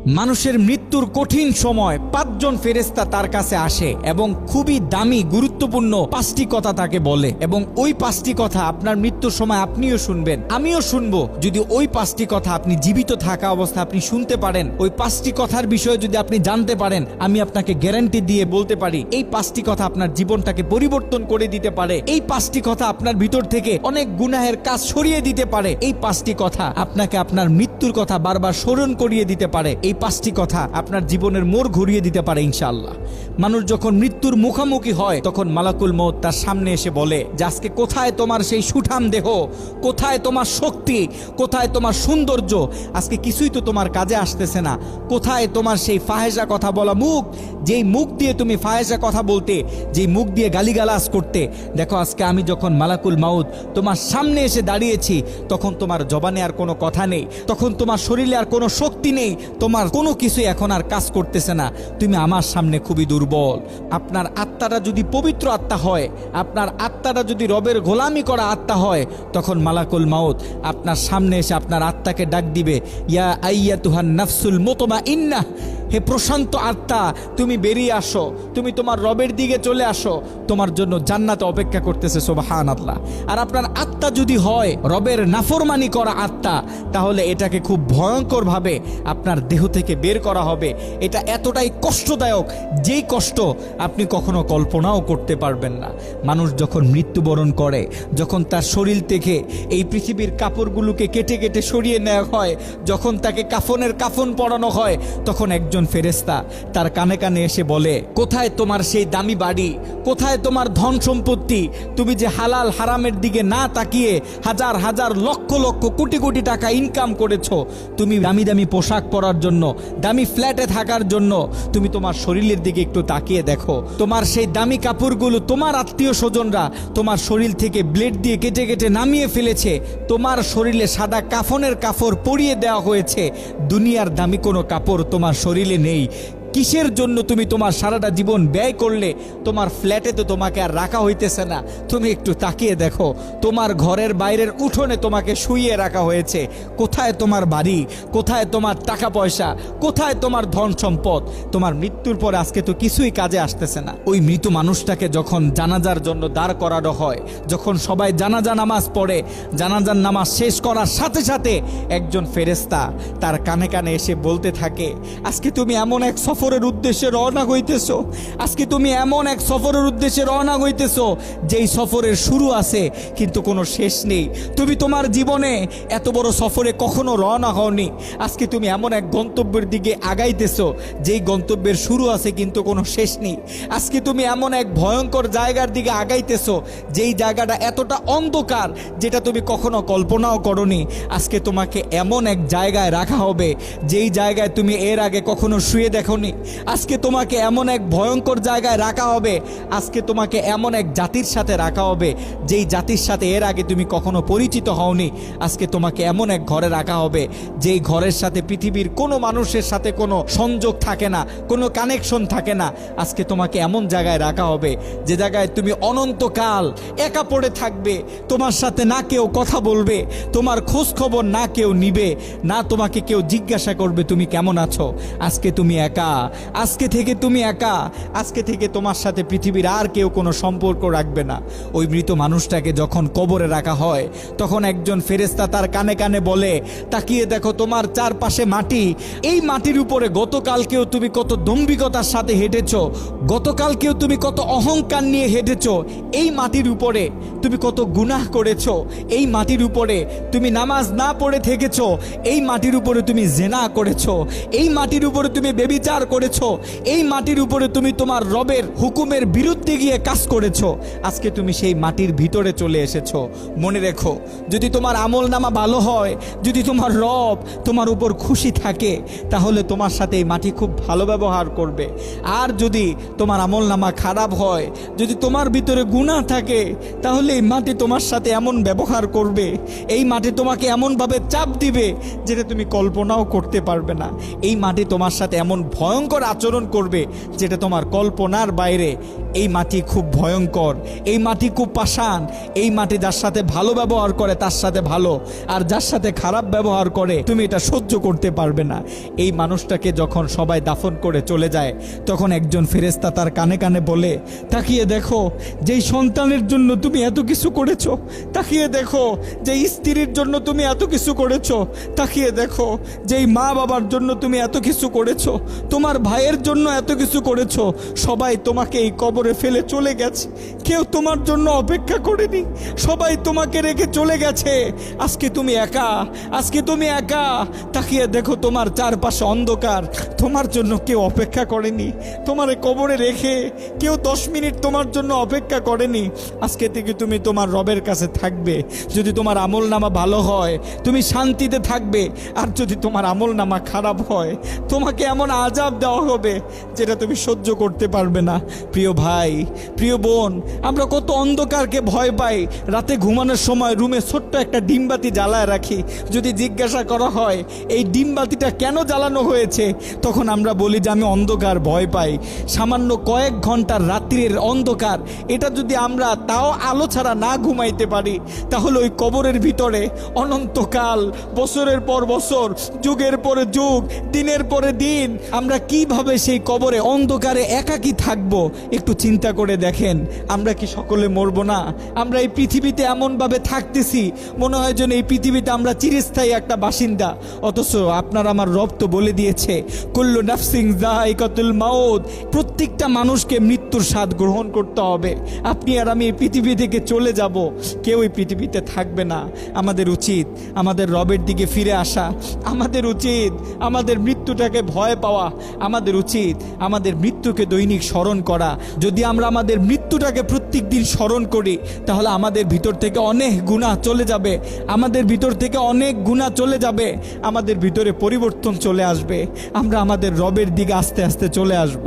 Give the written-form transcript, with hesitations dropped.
মানুষের মৃত্যুর কঠিন সময় 5 জন ফেরেশতা তার কাছে আসে এবং খুবই দামি গুরুত্বপূর্ণ 5টি কথা তাকে বলে, এবং ওই 5টি কথা আপনার মৃত্যুর সময় আপনিও শুনবেন, আমিও শুনবো। যদি ওই 5টি কথা আপনি জীবিত থাকা অবস্থায় আপনি শুনতে পারেন, ওই 5টি কথার বিষয়ে যদি আপনি জানতে পারেন, আমি আপনাকে গ্যারান্টি দিয়ে বলতে পারি এই 5টি কথা আপনার জীবনটাকে পরিবর্তন করে দিতে পারে। এই 5টি কথা আপনার ভিতর থেকে অনেক গুনাহের কাজ সরিয়ে দিতে পারে। এই 5টি কথা আপনাকে আপনার মৃত্যুর কথা বারবার স্মরণ করিয়ে দিতে পারে। এই 5টি কথা আপনার জীবনের মোড় ঘুরিয়ে দিতে পারে ইনশাআল্লাহ। মানুষ যখন মৃত্যুর মুখোমুখি হয় তখন মালাকুল মউত তার সামনে এসে বলে যে আজকে কোথায় তোমার সেই সুঠাম দেহ, কোথায় তোমার শক্তি, কোথায় তোমার সৌন্দর্য, আজকে কিছুই তো তোমার কাজে আসতেছে না। কোথায় তোমার সেই ফাহেসা কথা বলা মুখ, যেই মুখ দিয়ে তুমি ফাহেসা কথা বলতে, যেই মুখ দিয়ে গালিগালাজ করতে। দেখো আজকে আমি যখন মালাকুল মউত তোমার সামনে এসে দাঁড়িয়েছি তখন তোমার জবানে আর কোনো কথা নেই, তখন তোমার শরীরে আর কোনো শক্তি নেই, তোমার কোনো কিছু এখন আর কাজ করতেছে না, তুমি আমার সামনে খুবই দুর্বল। আপনার আত্মাটা যদি পবিত্র আত্মা হয়, আপনার আত্মাটা যদি রবের গোলামি করা আত্মা হয়, তখন মালাকুল মউত আপনার সামনে এসে আপনার আত্মাকে ডাক দিবে, ইয়া আইয়াতুহান নাফসুল মুতমাইন্নাহ, হে প্রশান্ত আত্মা তুমি বেরিয়ে আসো, তুমি তোমার রবের দিকে চলে আসো, তোমার জন্য জান্নাতে অপেক্ষা করতেছে। সুবহানাল্লাহ। আর আপনার আত্মা যদি হয় রবের নাফরমানি করা আত্মা, তাহলে এটাকে খুব ভয়ঙ্কর ভাবে আপনার দেহ থেকে বের করা হবে। এটা এতটাই কষ্টদায়ক, যেই কষ্ট আপনি কখনো কল্পনাও করতে পারবেন না। মানুষ যখন মৃত্যুবরণ করে, যখন তার শরীর থেকে এই পৃথিবীর কাপড়গুলোকে কেটে কেটে সরিয়ে নেওয়া হয়, যখন তাকে কাফনের কাফন পরানো হয়, তখন একজন ফেরেশতা তার কানে কানে এসে বলে, কোথায় তোমার সেই দামি বাড়ি, কোথায় তোমার ধন সম্পত্তি, তুমি যে হালাল হারামের দিকে না তাকিয়ে হাজার হাজার লক্ষ লক্ষ কোটি কোটি টাকা ইনকাম করেছো, তুমি দামি দামি পোশাক পরার জন্য, দামি ফ্ল্যাটে থাকার জন্য, তুমি তোমার শরীরের দিকে একটু তাকিয়ে দেখো, তোমার সেই দামি কাপড়গুলো তোমার আত্মীয় স্বজনরা তোমার শরীর থেকে ব্লেড দিয়ে কেটে কেটে নামিয়ে ফেলেছে, তোমার শরীরে সাদা কাফনের কাপড় পরিয়ে দেওয়া হয়েছে, দুনিয়ার দামি কোনো কাপড় তোমার শরীরে নেই। কিসের জন্য তুমি তোমার সারাটা জীবন ব্যয় করলে? তোমার ফ্ল্যাটে তো তোমাকে আর রাখা হইতেছে না, তুমি একটু তাকিয়ে দেখো, তোমার ঘরের বাইরের উঠোনে তোমাকে শুইয়ে রাখা হয়েছে। কোথায় তোমার বাড়ি, কোথায় তোমার টাকা পয়সা, কোথায় তোমার ধন সম্পদ? তোমার মৃত্যুর পর আজকে তো কিছুই কাজে আসতেছে না। ওই মৃত মানুষটাকে যখন জানাজার জন্য দাঁড় করানো হয়, যখন সবাই জানাজা নামাজ পড়ে, জানাজার নামাজ শেষ করার সাথে সাথে একজন ফেরেশতা তার কানে কানে এসে বলতে থাকে, আজকে তুমি এমন এক সফরের উদ্দেশ্যে রওনা হইতেছো, আজকে তুমি এমন এক সফরের উদ্দেশ্যে রওনা হইতেছো যেই সফরের শুরু আছে কিন্তু কোনো শেষ নেই। তুমি তোমার জীবনে এত বড় সফরে কখনো রওনা হওনি, আজকে তুমি এমন এক গন্তব্যের দিকে আগাইতেছো যেই গন্তব্যের শুরু আছে কিন্তু কোনো শেষ নেই। আজকে তুমি এমন এক ভয়ঙ্কর জায়গার দিকে আগাইতেছো যেই জায়গাটা এতটা অন্ধকার যেটা তুমি কখনো কল্পনাও করনি। আজকে তোমাকে এমন এক জায়গায় রাখা হবে যেই জায়গায় তুমি এর আগে কখনো শুয়ে দেখোনি। আজকে তোমাকে এমন এক ভয়ঙ্কর জায়গায় রাখা হবে, আজকে তোমাকে এমন এক জাতির সাথে রাখা হবে যেই জাতির সাথে এর আগে তুমি কখনো পরিচিত হওনি। আজকে তোমাকে এমন এক ঘরে রাখা হবে যেই ঘরের সাথে পৃথিবীর কোনো মানুষের সাথে কোনো সংযোগ থাকে না, কোনো কানেকশন থাকে না। আজকে তোমাকে এমন জায়গায় রাখা হবে যে জায়গায় তুমি অনন্তকাল একা পড়ে থাকবে, তোমার সাথে না কেউ কথা বলবে, তোমার খোঁজ খবর না কেউ নিবে, না তোমাকে কেউ জিজ্ঞাসা করবে তুমি কেমন আছো। আজকে তুমি একা, আজকে থেকে তুমি একা, আজকে থেকে তোমার সাথে পৃথিবীর আর কেউ কোনো সম্পর্ক রাখবে না। ওই মৃত মানুষটাকে যখন কবরে রাখা হয় তখন একজন ফেরেশতা তার কানে কানে বলে, তাকিয়ে দেখো তোমার চারপাশে মাটি, এই মাটির উপরে গতকালকেও তুমি কত দম্ভিকতার সাথে হেঁটেছো, গতকালকেও তুমি কত অহংকার নিয়ে হেঁটেছো, এই মাটির উপরে তুমি কত গুনাহ করেছো, এই মাটির উপরে তুমি নামাজ না পড়ে থেকেছো, এই মাটির উপরে তুমি জেনা করেছো, এই মাটির উপরে তুমি বেবিচার করেছো, এই মাটির উপরে তুমি তোমার রবের হুকুমের বিরুদ্ধে গিয়ে কাজ করেছো। আজকে তুমি সেই মাটির ভিতরে চলে এসেছো। মনে রেখো, যদি তোমার আমল নামা ভালো হয়, যদি তোমার রব তোমার উপর খুশি থাকে, তাহলে তোমার সাথে এই মাটি খুব ভালো ব্যবহার করবে। আর যদি তোমার আমল নামা খারাপ হয়, যদি তোমার ভিতরে গুনাহ থাকে, তাহলে এই মাটি তোমার সাথে এমন ব্যবহার করবে, এই মাটি তোমাকে এমনভাবে চাপ দিবে যেটা তুমি কল্পনাও করতে পারবে না। এই মাটি তোমার সাথে এমন ভয় ভয়ঙ্কর আচরণ করবে যেটা তোমার কল্পনার বাইরে। এই মাটি খুব ভয়ঙ্কর, এই মাটি খুব পাষাণ, এই মাটি যার সাথে ভালো ব্যবহার করে তার সাথে ভালো, আর যার সাথে খারাপ ব্যবহার করে তুমি এটা সহ্য করতে পারবে না। এই মানুষটাকে যখন সবাই দাফন করে চলে যায়, তখন একজন ফেরেশতা তার কানে কানে বলে, তাকিয়ে দেখো যেই সন্তানের জন্য তুমি এত কিছু করেছো, তাকিয়ে দেখো যেই স্ত্রীর জন্য তুমি এত কিছু করেছো, তাকিয়ে দেখো যেই মা বাবার জন্য তুমি এত কিছু করেছো, তোমার ভাইয়ের জন্য এত কিছু করেছো, সবাই তোমাকে এই কবরে ফেলে চলে গেছে, কেউ তোমার জন্য অপেক্ষা করেনি, সবাই তোমাকে রেখে চলে গেছে। আজকে তুমি একা, আজকে তুমি একা। তাকিয়ে দেখো তোমার চারপাশে অন্ধকার, তোমার জন্য কেউ অপেক্ষা করেনি, তোমার কবরে রেখে কেউ 10 মিনিট তোমার জন্য অপেক্ষা করেনি। আজকে থেকে তুমি তোমার রবের কাছে থাকবে। যদি তোমার আমল নামা ভালো হয় তুমি শান্তিতে থাকবে, আর যদি তোমার আমল নামা খারাপ হয় তোমাকে এমন আযাব দেওয়া হবে যেটা তুমি সহ্য করতে পারবে না। প্রিয় ভাই, প্রিয় বোন, আমরা কত অন্ধকারকে ভয় পাই। রাতে ঘুমানোর সময় রুমে ছোট্ট একটা ডিমবাতি জ্বালায় রাখি। যদি জিজ্ঞাসা করা হয় এই ডিমবাতিটা কেন জ্বালানো হয়েছে, তখন আমরা বলি যে আমি অন্ধকার ভয় পাই। সামান্য কয়েক ঘন্টার রাত্রির অন্ধকার, এটা যদি আমরা তাও আলো ছাড়া না ঘুমাইতে পারি, তাহলে ওই কবরের ভিতরে অনন্তকাল, বছরের পর বছর, যুগের পরে যুগ, দিনের পরে দিন আমরা কিভাবে সেই কবরে অন্ধকারে একাকী থাকবো। একটু চিন্তা করে দেখেন, আমরা কি সকলে মরবো না? আমরা এই পৃথিবীতে এমনভাবে থাকতেছি মনে হয় যেন এই পৃথিবীতে আমরা চিরস্থায়ী একটা বাসিন্দা। অথচ আপনার আমার রব তো বলে দিয়েছে, কুল্লু নাফসিন যায়কাতুল মাউত, প্রত্যেকটা মানুষকে মৃত্যুর স্বাদ গ্রহণ করতে হবে। আপনি আর আমি এই পৃথিবী থেকে চলে যাব, কেউ এই পৃথিবীতে থাকবে না। আমাদের উচিত আমাদের রবের দিকে ফিরে আসা, আমাদের উচিত আমাদের মৃত্যুটাকে ভয় পাওয়া, আমাদের উচিত আমাদের মৃত্যুকে দৈনিক স্মরণ করা। যদি আমরা আমাদের মৃত্যুটাকে প্রত্যেক দিন স্মরণ করি, তাহলে আমাদের ভিতর থেকে অনেক গুনাহ চলে যাবে, আমাদের ভিতর থেকে অনেক গুনাহ চলে যাবে, আমাদের ভিতরে পরিবর্তন চলে আসবে, আমরা আমাদের রবের দিকে আস্তে আস্তে চলে আসব।